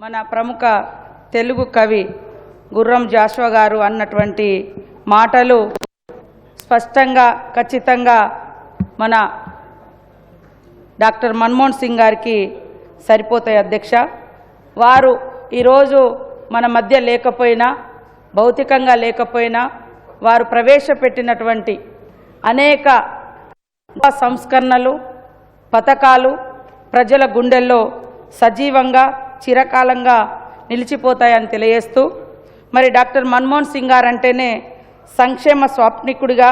మన ప్రముఖ తెలుగు కవి గుర్రం జాషువా గారు అన్నటువంటి మాటలు స్పష్టంగా ఖచ్చితంగా మన డాక్టర్ మన్మోహన్ సింగ్ గారికి సరిపోతాయి అధ్యక్ష. వారు ఈరోజు మన మధ్య లేకపోయినా, భౌతికంగా లేకపోయినా, వారు ప్రవేశపెట్టినటువంటి అనేక సంస్కరణలు, పథకాలు ప్రజల గుండెల్లో సజీవంగా చిరకాలంగా నిలిచిపోతాయని తెలియజేస్తూ, మరి డాక్టర్ మన్మోహన్ సింగ్ గారు అంటేనే సంక్షేమ స్వాప్నికుడిగా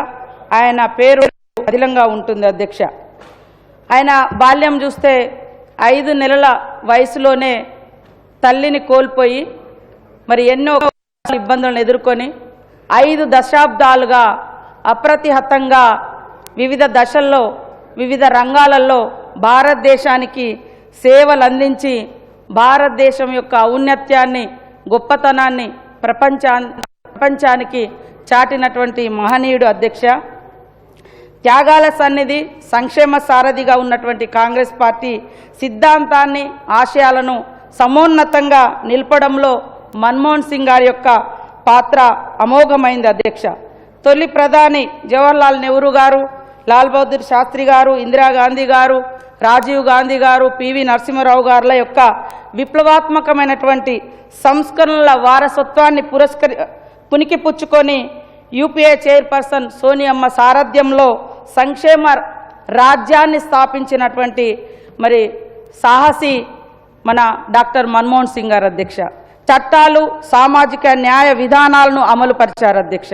ఆయన పేరు అధిలంగా ఉంటుంది అధ్యక్ష. ఆయన బాల్యం చూస్తే 5 నెలల వయసులోనే తల్లిని కోల్పోయి మరి ఎన్నో ఇబ్బందులను ఎదుర్కొని 5 దశాబ్దాలుగా అప్రతిహతంగా వివిధ దశల్లో వివిధ రంగాలలో భారతదేశానికి సేవలు అందించి భారతదేశం యొక్క ఔన్నత్యాన్ని, గొప్పతనాన్ని ప్రపంచానికి చాటినటువంటి మహనీయుడు అధ్యక్ష. త్యాగాల సన్నిధి, సంక్షేమ సారథిగా ఉన్నటువంటి కాంగ్రెస్ పార్టీ సిద్ధాంతాన్ని, ఆశయాలను సమోన్నతంగా నిలపడంలో మన్మోహన్ సింగ్ గారి యొక్క పాత్ర అమోఘమైంది అధ్యక్ష. తొలి ప్రధాని జవహర్లాల్ నెహ్రూ గారు, లాల్ బహదూర్ శాస్త్రి గారు, ఇందిరాగాంధీ గారు, రాజీవ్ గాంధీ గారు, పివి నరసింహారావు గారుల యొక్క విప్లవాత్మకమైనటువంటి సంస్కరణల వారసత్వాన్ని పుణికిపుచ్చుకొని యూపీఏ చైర్పర్సన్ సోనియమ్మ సారథ్యంలో సంక్షేమ రాజ్యాన్ని స్థాపించినటువంటి మరి సాహసి మన డాక్టర్ మన్మోహన్ సింగ్ గారు అధ్యక్ష. చట్టాలు, సామాజిక న్యాయ విధానాలను అమలుపరిచారు అధ్యక్ష.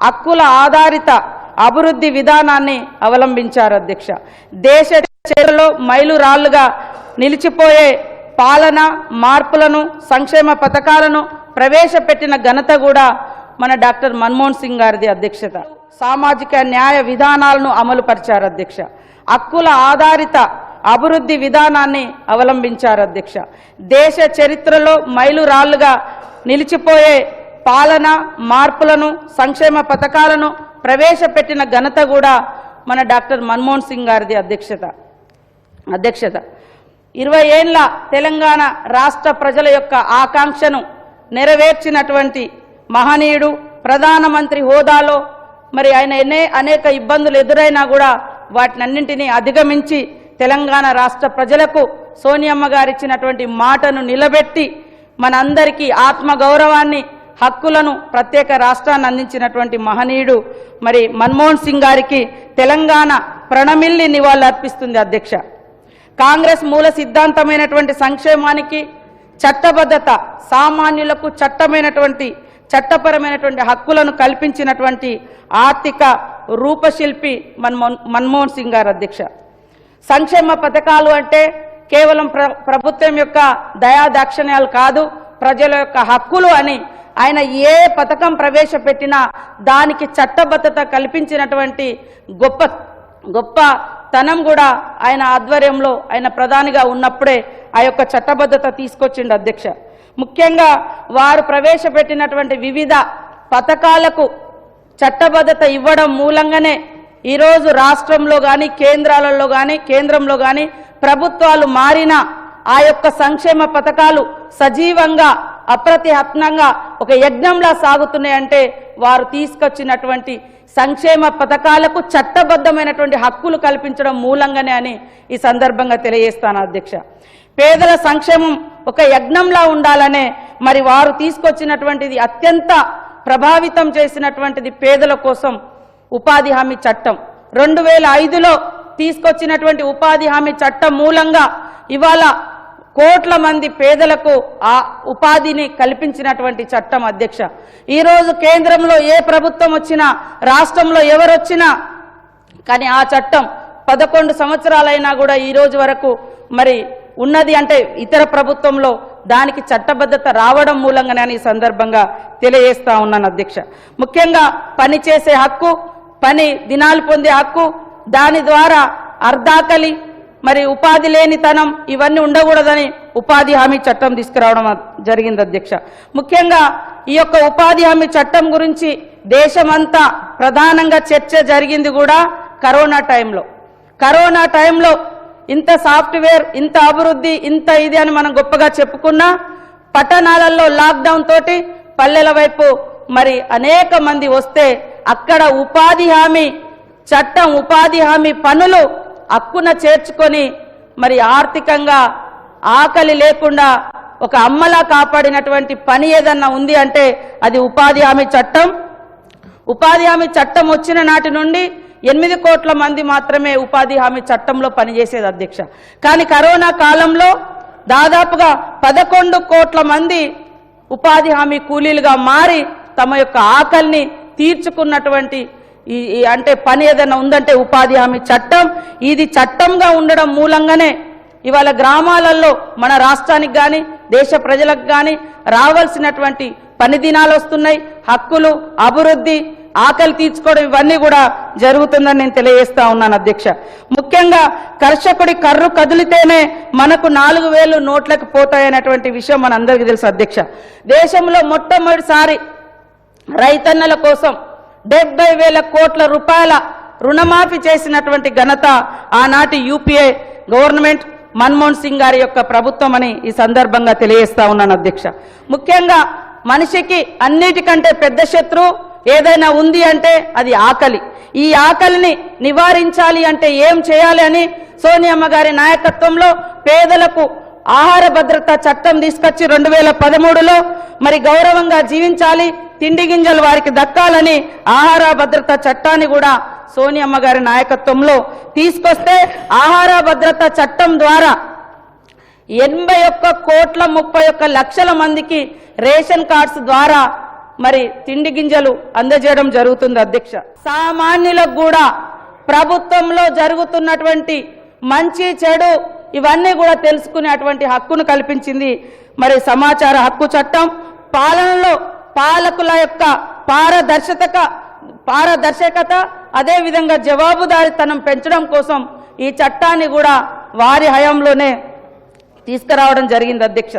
హక్కుల ఆధారిత అభివృద్ధి విధానాన్ని అవలంబించారు అధ్యక్ష. దేశ చరిత్రలో మైలురాళ్లుగా నిలిచిపోయే పాలన, మార్పులను, సంక్షేమ పథకాలను ప్రవేశపెట్టిన ఘనత కూడా మన డాక్టర్ మన్మోహన్ సింగ్ గారిది అధ్యక్షత. సామాజిక న్యాయ విధానాలను అమలుపరిచారు అధ్యక్ష. హక్కుల ఆధారిత అభివృద్ధి విధానాన్ని అవలంబించారు అధ్యక్ష. దేశ చరిత్రలో మైలురాళ్లుగా నిలిచిపోయే పాలన, మార్పులను, సంక్షేమ పథకాలను ప్రవేశపెట్టిన ఘనత కూడా మన డాక్టర్ మన్మోహన్ సింగ్ గారిది అధ్యక్షత. 20 ఏళ్ల తెలంగాణ రాష్ట్ర ప్రజల యొక్క ఆకాంక్షను నెరవేర్చినటువంటి మహనీయుడు. ప్రధానమంత్రి హోదాలో మరి ఆయన అనేక ఇబ్బందులు ఎదురైనా కూడా వాటినన్నింటినీ అధిగమించి తెలంగాణ రాష్ట్ర ప్రజలకు సోనియమ్మ గారు ఇచ్చినటువంటి మాటను నిలబెట్టి మనందరికీ ఆత్మగౌరవాన్ని, హక్కులను, ప్రత్యేక రాష్ట్రాన్ని అందించినటువంటి మహనీయుడు మరి మన్మోహన్ సింగ్ గారికి తెలంగాణ ప్రణమిల్లి నివాళులు అర్పిస్తుంది అధ్యక్ష. కాంగ్రెస్ మూల సిద్ధాంతమైనటువంటి సంక్షేమానికి, చట్టబద్ధత, సామాన్యులకు చట్టపరమైనటువంటి హక్కులను కల్పించినటువంటి ఆర్థిక రూపశిల్పి మన్మోహన్ సింగ్ గారు అధ్యక్ష. సంక్షేమ పథకాలు అంటే కేవలం ప్రభుత్వం యొక్క దయాదాక్షిణ్యాలు కాదు, ప్రజల యొక్క హక్కులు అని ఆయన ఏ పథకం ప్రవేశపెట్టినా దానికి చట్టబద్ధత కల్పించినటువంటి గొప్పతనం కూడా ఆయన ఆధ్వర్యంలో, ఆయన ప్రధానిగా ఉన్నప్పుడే ఆ యొక్క చట్టబద్ధత తీసుకొచ్చిండు అధ్యక్ష. ముఖ్యంగా వారు ప్రవేశపెట్టినటువంటి వివిధ పథకాలకు చట్టబద్ధత ఇవ్వడం మూలంగానే ఈరోజు రాష్ట్రంలో కానీ, కేంద్రంలో కానీ ప్రభుత్వాలు మారినా ఆ యొక్క సంక్షేమ పథకాలు సజీవంగా, అప్రతిహతంగా ఒక యజ్ఞంలా సాగుతున్నాయంటే వారు తీసుకొచ్చినటువంటి సంక్షేమ పథకాలకు చట్టబద్ధమైనటువంటి హక్కులు కల్పించడం మూలంగానే అని ఈ సందర్భంగా తెలియజేస్తాను అధ్యక్ష. పేదల సంక్షేమం ఒక యజ్ఞంలా ఉండాలనే మరి వారు తీసుకొచ్చినటువంటిది, అత్యంత ప్రభావితం చేసినటువంటిది పేదల కోసం ఉపాధి హామీ చట్టం. 2005లో తీసుకొచ్చినటువంటి ఉపాధి హామీ చట్టం మూలంగా ఇవాళ కోట్ల మంది పేదలకు ఆ ఉపాధిని కల్పించినటువంటి చట్టం అధ్యక్ష. ఈరోజు కేంద్రంలో ఏ ప్రభుత్వం వచ్చినా, రాష్ట్రంలో ఎవరొచ్చినా కానీ ఆ చట్టం 11 సంవత్సరాలైనా కూడా ఈ రోజు వరకు మరి ఉన్నది అంటే ఇతర ప్రభుత్వంలో దానికి చట్టబద్ధత రావడం మూలంగానే ఈ సందర్భంగా తెలియజేస్తా ఉన్నాను అధ్యక్ష. ముఖ్యంగా పని చేసే హక్కు, పని దినాలు పొందే హక్కు, దాని ద్వారా అర్ధాకలి మరి ఉపాధి లేనితనం ఇవన్నీ ఉండకూడదని ఉపాధి హామీ చట్టం తీసుకురావడం జరిగింది అధ్యక్ష. ముఖ్యంగా ఈ యొక్క ఉపాధి హామీ చట్టం గురించి దేశమంతా ప్రధానంగా చర్చ జరిగింది కూడా కరోనా టైంలో ఇంత సాఫ్ట్వేర్, ఇంత అభివృద్ధి, ఇంత ఇది అని మనం గొప్పగా చెప్పుకున్నా పట్టణాలలో లాక్డౌన్ తోటి పల్లెల వైపు మరి అనేక మంది వస్తే అక్కడ ఉపాధి హామీ చట్టం ఉపాధి హామీ పనులు హక్కున చేర్చుకొని మరి ఆర్థికంగా ఆకలి లేకుండా ఒక అమ్మలా కాపాడినటువంటి పని ఏదన్నా ఉంది అంటే అది ఉపాధి హామీ చట్టం. ఉపాధి హామీ చట్టం వచ్చిన నాటి నుండి 8 కోట్ల మంది మాత్రమే ఉపాధి హామీ చట్టంలో పనిచేసేది అధ్యక్ష. కానీ కరోనా కాలంలో దాదాపుగా 11 కోట్ల మంది ఉపాధి హామీ కూలీలుగా మారి తమ యొక్క ఆకలిని తీర్చుకున్నటువంటి అంటే పని ఏదైనా ఉందంటే ఉపాధి హామీ చట్టం. ఇది చట్టంగా ఉండడం మూలంగానే ఇవాళ గ్రామాలలో మన రాష్ట్రానికి కానీ దేశ ప్రజలకు కానీ రావాల్సినటువంటి పని దినాలు వస్తున్నాయి, హక్కులు, అభివృద్ధి, ఆకలి తీర్చుకోవడం ఇవన్నీ కూడా జరుగుతుందని నేను తెలియజేస్తా ఉన్నాను అధ్యక్ష. ముఖ్యంగా కర్షకుడి కర్రు కదిలితేనే మనకు 4,000 నోట్లకు పోతాయనేటువంటి విషయం మనందరికీ తెలుసు అధ్యక్ష. దేశంలో మొట్టమొదటిసారి రైతన్నల కోసం 70,000 కోట్ల రూపాయల రుణమాఫీ చేసినటువంటి ఘనత ఆనాటి యూపీఏ గవర్నమెంట్ మన్మోహన్ సింగ్ గారి యొక్క ప్రభుత్వం అని ఈ సందర్భంగా తెలియజేస్తా ఉన్నాను అధ్యక్ష. ముఖ్యంగా మనిషికి అన్నిటికంటే పెద్ద శత్రువు ఏదైనా ఉంది అంటే అది ఆకలి. ఈ ఆకలిని నివారించాలి అంటే ఏం చేయాలి అని సోనియమ్మ గారి నాయకత్వంలో పేదలకు ఆహార భద్రత చట్టం తీసుకొచ్చి 2013లో మరి గౌరవంగా జీవించాలి, తిండి గింజలు వారికి దక్కాలని ఆహార భద్రత చట్టాన్ని కూడా సోనియమ్మ గారి నాయకత్వంలో తీసుకొస్తే ఆహార భద్రత చట్టం ద్వారా 81,31,00,000 మందికి రేషన్ కార్డ్స్ ద్వారా మరి తిండి గింజలు అందజేయడం జరుగుతుంది అధ్యక్ష. సామాన్యులకు కూడా ప్రభుత్వంలో జరుగుతున్నటువంటి మంచి చెడు ఇవన్నీ కూడా తెలుసుకునేటువంటి హక్కును కల్పించింది మరి సమాచార హక్కు చట్టం. పాలనలో పాలకుల యొక్క పారదర్శకత అదేవిధంగా జవాబుదారీతనం పెంచడం కోసం ఈ చట్టాన్ని కూడా వారి హయాంలోనే తీసుకురావడం జరిగింది అధ్యక్ష.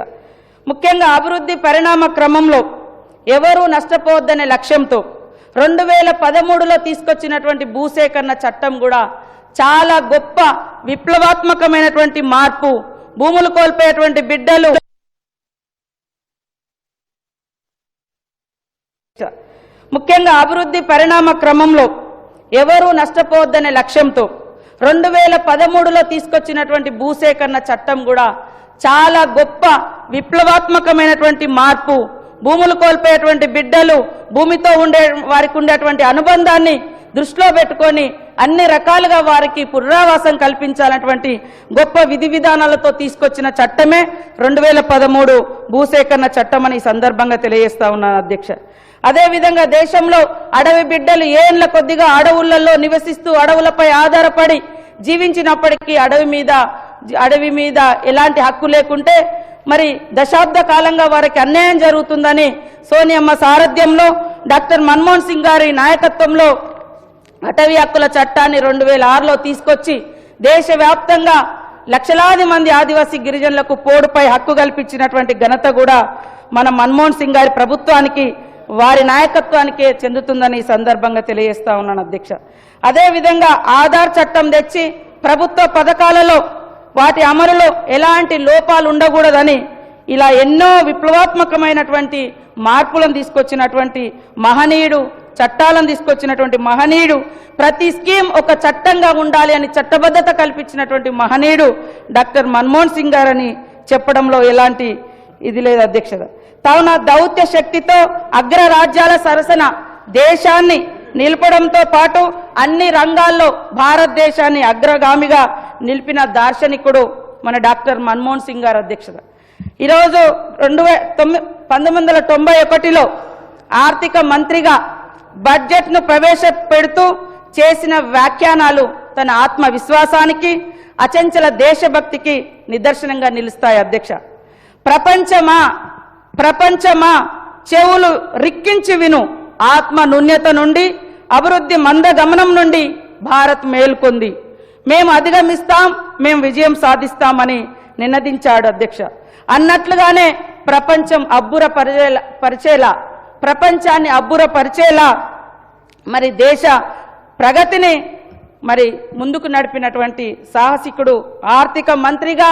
ముఖ్యంగా అభివృద్ధి పరిణామ క్రమంలో ఎవరూ నష్టపోవద్దనే లక్ష్యంతో 2013లో తీసుకొచ్చినటువంటి భూసేకరణ చట్టం కూడా చాలా గొప్ప విప్లవాత్మకమైనటువంటి మార్పు. భూములు కోల్పోయేటువంటి బిడ్డలు ముఖ్యంగా అభివృద్ధి పరిణామ క్రమంలో ఎవరూ నష్టపోవద్దనే లక్ష్యంతో 2013లో తీసుకొచ్చినటువంటి భూసేకరణ చట్టం కూడా చాలా గొప్ప విప్లవాత్మకమైనటువంటి మార్పు. భూములు కోల్పోయేటువంటి బిడ్డలు భూమితో వారికి ఉండేటువంటి అనుబంధాన్ని దృష్టిలో పెట్టుకొని అన్ని రకాలుగా వారికి పునరావాసం కల్పించాలన్నటువంటి గొప్ప విధి విధానాలతో తీసుకొచ్చిన చట్టమే 2013 భూసేకరణ చట్టం అని ఈ సందర్భంగా తెలియజేస్తా ఉన్నాను అధ్యక్ష. అదేవిధంగా దేశంలో అడవి బిడ్డలు ఏళ్ల కొద్దిగా అడవులలో నివసిస్తూ అడవులపై ఆధారపడి జీవించినప్పటికీ అడవి మీద ఎలాంటి హక్కు లేకుంటే మరి దశాబ్ద కాలంగా వారికి అన్యాయం జరుగుతుందని సోనియమ్మ సారథ్యంలో డాక్టర్ మన్మోహన్ సింగ్ గారి నాయకత్వంలో అటవీ హక్కుల చట్టాన్ని 2006లో తీసుకొచ్చి దేశవ్యాప్తంగా లక్షలాది మంది ఆదివాసీ గిరిజనులకు పోడుపై హక్కు కల్పించినటువంటి ఘనత కూడా మన మన్మోహన్ సింగ్ గారి ప్రభుత్వానికి వారి నాయకత్వానికే చెందుతుందని ఈ సందర్భంగా తెలియజేస్తా ఉన్నాను అధ్యక్ష. అదేవిధంగా ఆధార్ చట్టం తెచ్చి ప్రభుత్వ పథకాలలో వాటి అమలులో ఎలాంటి లోపాలు ఉండకూడదని ఇలా ఎన్నో విప్లవాత్మకమైనటువంటి మార్పులను తీసుకొచ్చినటువంటి మహనీయుడు, చట్టాలను తీసుకొచ్చినటువంటి మహనీయుడు, ప్రతి స్కీమ్ ఒక చట్టంగా ఉండాలి అని చట్టబద్ధత కల్పించినటువంటి మహనీయుడు డాక్టర్ మన్మోహన్ సింగ్ గారని చెప్పడంలో ఎలాంటి ఇది లేదు అధ్యక్ష. కావున దౌత్య శక్తితో అగ్రరాజ్యాల సరసన దేశాన్ని నిలపడంతో పాటు అన్ని రంగాల్లో భారతదేశాన్ని అగ్రగామిగా నిలిపిన దార్శనికుడు మన డాక్టర్ మన్మోహన్ సింగ్ గారు అధ్యక్షత. ఈరోజు 1991లో ఆర్థిక మంత్రిగా బడ్జెట్ను ప్రవేశపెడుతూ చేసిన వ్యాఖ్యానాలు తన ఆత్మవిశ్వాసానికి, అచంచల దేశభక్తికి నిదర్శనంగా నిలుస్తాయి అధ్యక్ష. ప్రపంచమా చెవులు రిక్కించి విను, ఆత్మ నున్యత నుండి అభివృద్ధి మందగమనం నుండి భారత్ మేల్కొంది, మేము అధిగమిస్తాం, మేము విజయం సాధిస్తామని నినదించాడు అధ్యక్ష. అన్నట్లుగానే ప్రపంచాన్ని అబ్బురపరిచేలా మరి దేశ ప్రగతిని మరి ముందుకు నడిపినటువంటి సాహసికుడు, ఆర్థిక మంత్రిగా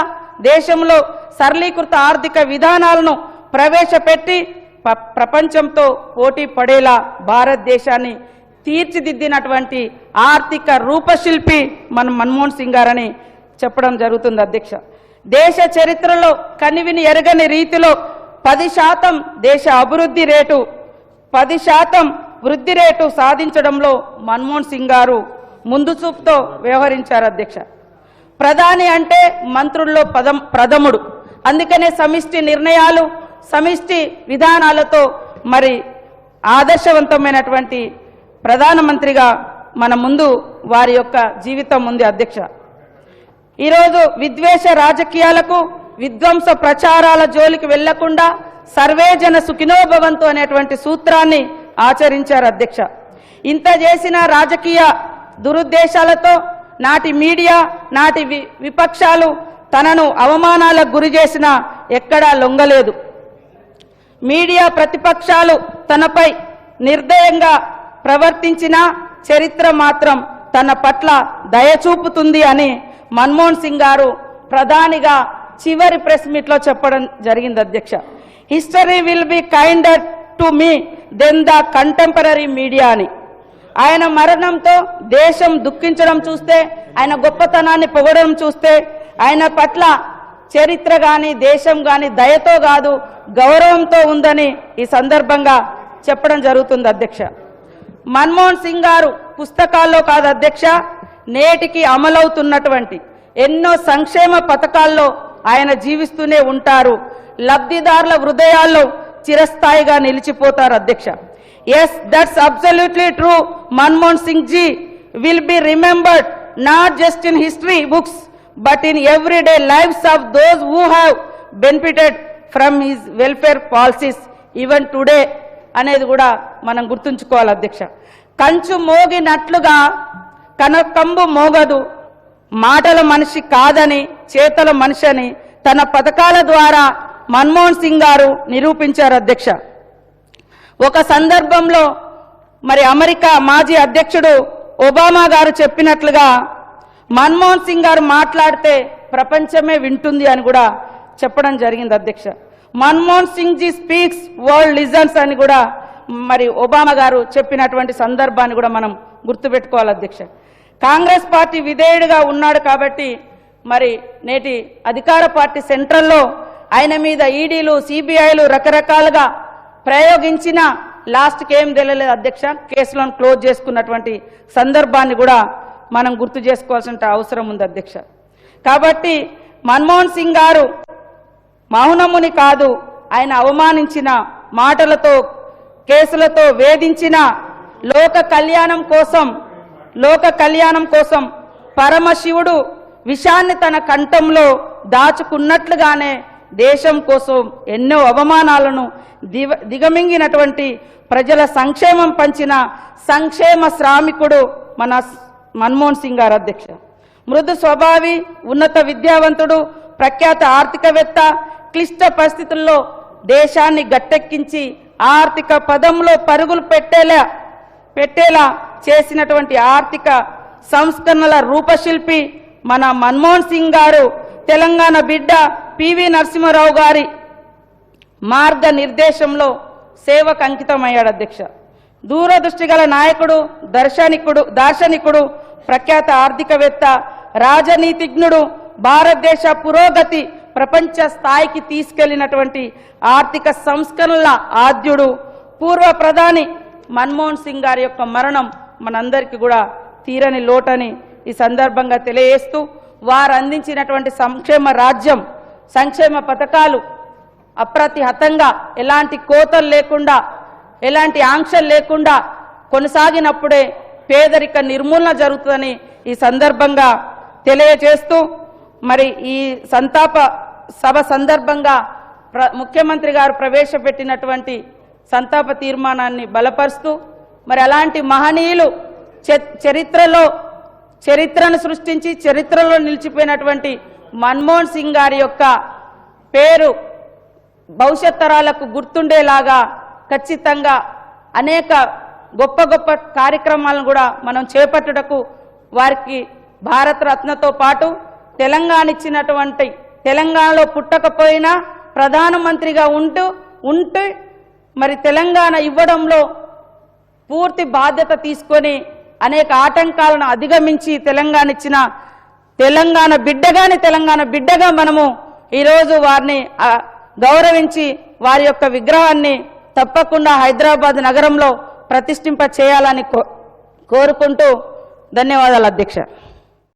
దేశంలో సరళీకృత ఆర్థిక విధానాలను ప్రవేశపెట్టి ప్రపంచంతో పోటీ పడేలా భారతదేశాన్ని తీర్చిదిద్దినటువంటి ఆర్థిక రూపశిల్పి మన మన్మోహన్ సింగ్ గారని చెప్పడం జరుగుతుంది అధ్యక్ష. దేశ చరిత్రలో కనివిని ఎరగని రీతిలో 10% దేశ అభివృద్ధి రేటు 10% వృద్ధి రేటు సాధించడంలో మన్మోహన్ సింగ్ గారు ముందు చూపుతో వ్యవహరించారు అధ్యక్ష. ప్రధాని అంటే మంత్రుల్లో ప్రథముడు. అందుకనే సమిష్టి నిర్ణయాలు సమిష్టి విధానాలతో మరి ఆదర్శవంతమైనటువంటి ప్రధానమంత్రిగా మన ముందు వారి యొక్క జీవితం ఉంది అధ్యక్ష. ఈరోజు విద్వేష రాజకీయాలకు విధ్వంస ప్రచారాల జోలికి వెళ్లకుండా సర్వే జన సుఖినోభవంతు అనేటువంటి సూత్రాన్ని ఆచరించారు అధ్యక్ష. ఇంత చేసిన రాజకీయ దురుద్దేశాలతో నాటి మీడియా నాటి విపక్షాలు తనను అవమానాలకు గురి చేసినా ఎక్కడా లొంగలేదు. మీడియా ప్రతిపక్షాలు తనపై నిర్దయంగా ప్రవర్తించిన చరిత్ర మాత్రం తన పట్ల దయ చూపుతుంది అని మన్మోహన్ సింగ్ గారు ప్రధానిగా చివరి ప్రెస్ మీట్లో చెప్పడం జరిగింది అధ్యక్ష. History will be kinder to me then the contemporary media అని. ఆయన మరణంతో దేశం దుఃఖించడం చూస్తే, ఆయన గొప్పతనాన్ని పొగడడం చూస్తే, ఆయన పట్ల చరిత్ర గాని దేశం గాని దయతో కాదు గౌరవంతో ఉందని ఈ సందర్భంగా చెప్పడం జరుగుతుంది అధ్యక్ష. మన్మోహన్ సింగ్ గారు పుస్తకాల్లో కాదు అధ్యక్ష, నేటికి అమలవుతున్నటువంటి ఎన్నో సంక్షేమ పథకాల్లో ఆయన జీవిస్తూనే ఉంటారు. లబ్ధిదారుల హృదయాల్లో చిరస్థాయిగా నిలిచిపోతారు అధ్యక్ష. Yes, that's absolutely true. Manmohan Singh ji will be remembered not just in history books but in everyday lives of those who have benefited from his welfare policies even today అనేది కూడా మనం గుర్తుంచుకోవాలి అధ్యక్ష. కంచు మోగినట్లుగా కనకంబు మోగదు, మాటల మనిషి కాదని చేతల మనిషి అని తన పథకాల ద్వారా మన్మోహన్ సింగ్ గారు నిరూపించారు అధ్యక్ష. ఒక సందర్భంలో మరి అమెరికా మాజీ అధ్యక్షుడు ఒబామా గారు చెప్పినట్లుగా మన్మోహన్ సింగ్ గారు మాట్లాడితే ప్రపంచమే వింటుంది అని కూడా చెప్పడం జరిగింది అధ్యక్ష. Manmohan Singh ji speaks world listens అని కూడా మరి ఒబామా గారు చెప్పినటువంటి సందర్భాన్ని కూడా మనం గుర్తుపెట్టుకోవాలి అధ్యక్ష. కాంగ్రెస్ పార్టీ విధేయుడిగా ఉన్నాడు కాబట్టి మరి నేటి అధికార పార్టీ సెంట్రల్లో ఆయన మీద ఈడీలు సిబిఐలు రకరకాలుగా ప్రయోగించిన లాస్ట్కి ఏం తెలియలేదు అధ్యక్ష. కేసులను క్లోజ్ చేసుకున్నటువంటి సందర్భాన్ని కూడా మనం గుర్తు చేసుకోవాల్సిన అవసరం ఉంది అధ్యక్ష. కాబట్టి మన్మోహన్ సింగ్ గారు మౌనముని కాదు, ఆయన అవమానించిన మాటలతో కేసులతో వేధించిన లోక కళ్యాణం కోసం పరమశివుడు విషాన్ని తన కంఠంలో దాచుకున్నట్లుగానే దేశం కోసం ఎన్నో అవమానాలను దిగమింగినటువంటి ప్రజల సంక్షేమం పంచిన సంక్షేమ శ్రామికుడు మన మన్మోహన్ సింగ్ గారు అధ్యక్ష. మృదు స్వభావి, ఉన్నత విద్యావంతుడు, ప్రఖ్యాత ఆర్థికవేత్త, క్లిష్ట పరిస్థితుల్లో దేశాన్ని గట్టెక్కించి ఆర్థిక పదంలో పరుగులు పెట్టేలా చేసినటువంటి ఆర్థిక సంస్కరణల రూపశిల్పి మన మన్మోహన్ సింగ్ గారు తెలంగాణ బిడ్డ పివి నరసింహారావు గారి మార్గనిర్దేశంలో సేవకు అంకితమయ్యాడు అధ్యక్ష. దూరదృష్టి గల నాయకుడు, దార్శనికుడు, ప్రఖ్యాత ఆర్థికవేత్త, రాజనీతిజ్ఞుడు, భారతదేశ పురోగతి ప్రపంచ స్థాయికి తీసుకెళ్లినటువంటి ఆర్థిక సంస్కరణల ఆద్యుడు, పూర్వ ప్రధాని మన్మోహన్ సింగ్ గారి యొక్క మరణం మనందరికీ కూడా తీరని లోటని ఈ సందర్భంగా తెలియజేస్తూ, వారు అందించినటువంటి సంక్షేమ పథకాలు అప్రతిహతంగా ఎలాంటి కోతలు లేకుండా ఎలాంటి ఆంక్షలు లేకుండా కొనసాగినప్పుడే పేదరిక నిర్మూలన జరుగుతుందని ఈ సందర్భంగా తెలియజేస్తూ, మరి ఈ సంతాప సభ సందర్భంగా ముఖ్యమంత్రి గారు ప్రవేశపెట్టినటువంటి సంతాప తీర్మానాన్ని బలపరుస్తూ, మరి అలాంటి మహనీయులు చరిత్రను సృష్టించి చరిత్రలో నిలిచిపోయినటువంటి మన్మోహన్ సింగ్ గారి యొక్క పేరు భవిష్యత్ తరాలకు గుర్తుండేలాగా ఖచ్చితంగా అనేక గొప్ప గొప్ప కార్యక్రమాలను కూడా మనం చేపట్టుటకు వారికి భారతరత్నతో పాటు తెలంగాణ ఇచ్చినటువంటి, తెలంగాణలో పుట్టకపోయినా ప్రధానమంత్రిగా ఉంటూ మరి తెలంగాణ ఇవ్వడంలో పూర్తి బాధ్యత తీసుకొని అనేక ఆటంకాలను అధిగమించి తెలంగాణ ఇచ్చిన తెలంగాణ బిడ్డగా మనము ఈరోజు వారిని గౌరవించి వారి యొక్క విగ్రహాన్ని తప్పకుండా హైదరాబాద్ నగరంలో ప్రతిష్ఠింప చేయాలని కోరుకుంటూ ధన్యవాదాలు అధ్యక్ష.